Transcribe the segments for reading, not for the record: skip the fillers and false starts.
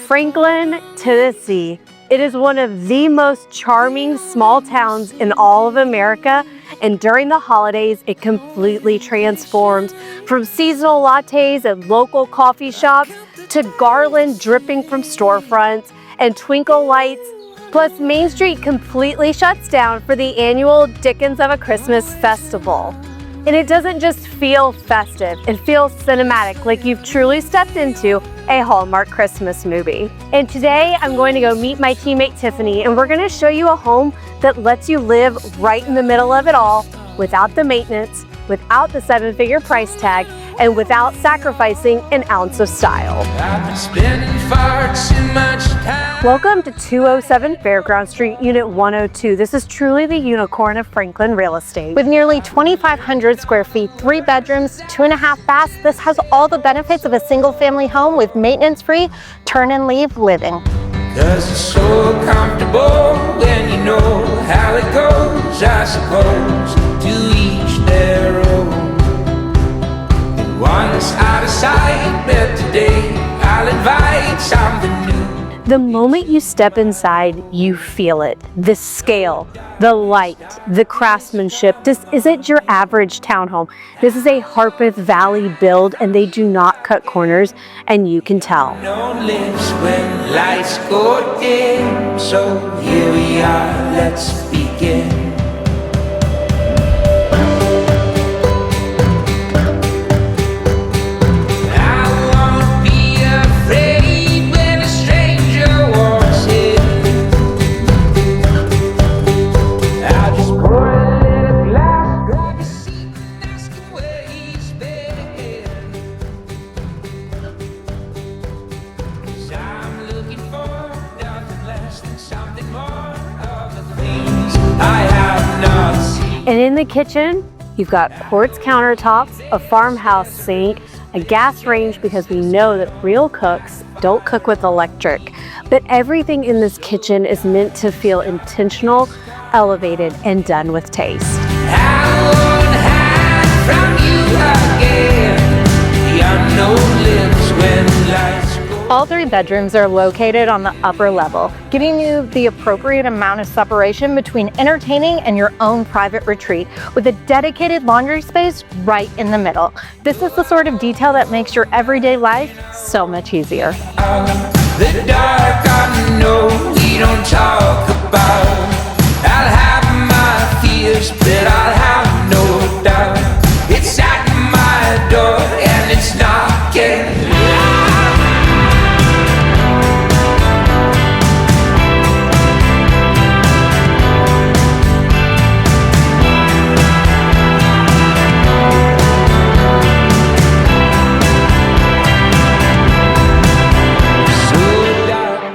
Franklin, Tennessee. It is one of the most charming small towns in all of America, and during the holidays, it completely transforms from seasonal lattes at local coffee shops to garland dripping from storefronts and twinkle lights. Plus, Main Street completely shuts down for the annual Dickens of a Christmas festival. And it doesn't just feel festive, it feels cinematic, like you've truly stepped into a Hallmark Christmas movie. And today I'm going to go meet my teammate Tiffany, and we're going to show you a home that lets you live right in the middle of it all, without the maintenance, without the 7-figure price tag, and without sacrificing an ounce of style. I've been spending far too much time. Welcome to 207 Fairground Street, Unit 102. This is truly the unicorn of Franklin real estate. With nearly 2,500 square feet, 3 bedrooms, 2.5 baths, this has all the benefits of a single-family home with maintenance-free, turn-and-leave living. 'Cause it's so comfortable when you know how it goes, I suppose, to each their own. And once out of sight, but today I'll invite something new. The moment you step inside, you feel it. The scale, the light, the craftsmanship. This isn't your average townhome. This is a Harpeth Valley build, and they do not cut corners, and you can tell. No lives when lights go dim, so here we are, let's begin. And in the kitchen, you've got quartz countertops, a farmhouse sink, a gas range, because we know that real cooks don't cook with electric. But everything in this kitchen is meant to feel intentional, elevated, and done with taste. All 3 bedrooms are located on the upper level, giving you the appropriate amount of separation between entertaining and your own private retreat, with a dedicated laundry space right in the middle. This is the sort of detail that makes your everyday life so much easier. The dark I know we don't talk about. I'll have my fears, but I'll have no doubt. It's at my door and it's knocking.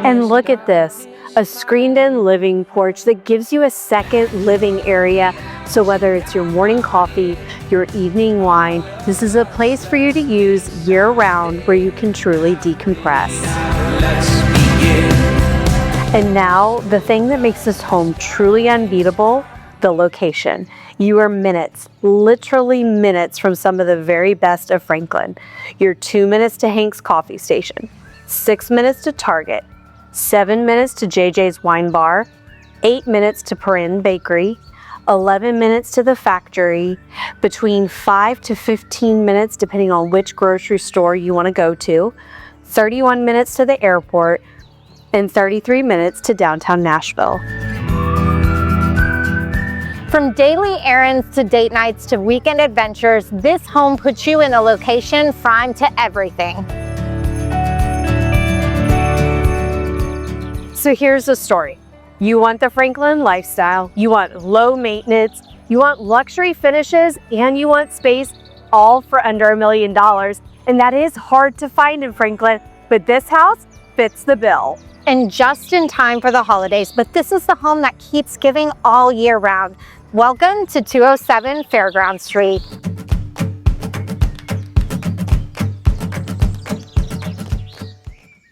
And look at this, a screened-in living porch that gives you a second living area. So whether it's your morning coffee, your evening wine, this is a place for you to use year-round where you can truly decompress. And now, the thing that makes this home truly unbeatable, the location. You are minutes, literally minutes, from some of the very best of Franklin. You're 2 minutes to Hank's Coffee Station, 6 minutes to Target, 7 minutes to JJ's Wine Bar, 8 minutes to Perrin Bakery, 11 minutes to the factory, between 5 to 15 minutes depending on which grocery store you want to go to, 31 minutes to the airport, and 33 minutes to downtown Nashville. From daily errands to date nights to weekend adventures, this home puts you in a location prime to everything. So here's the story. You want the Franklin lifestyle, you want low maintenance, you want luxury finishes, and you want space, all for under $1 million. And that is hard to find in Franklin, but this house fits the bill. And just in time for the holidays, but this is the home that keeps giving all year round. Welcome to 207 Fairground Street.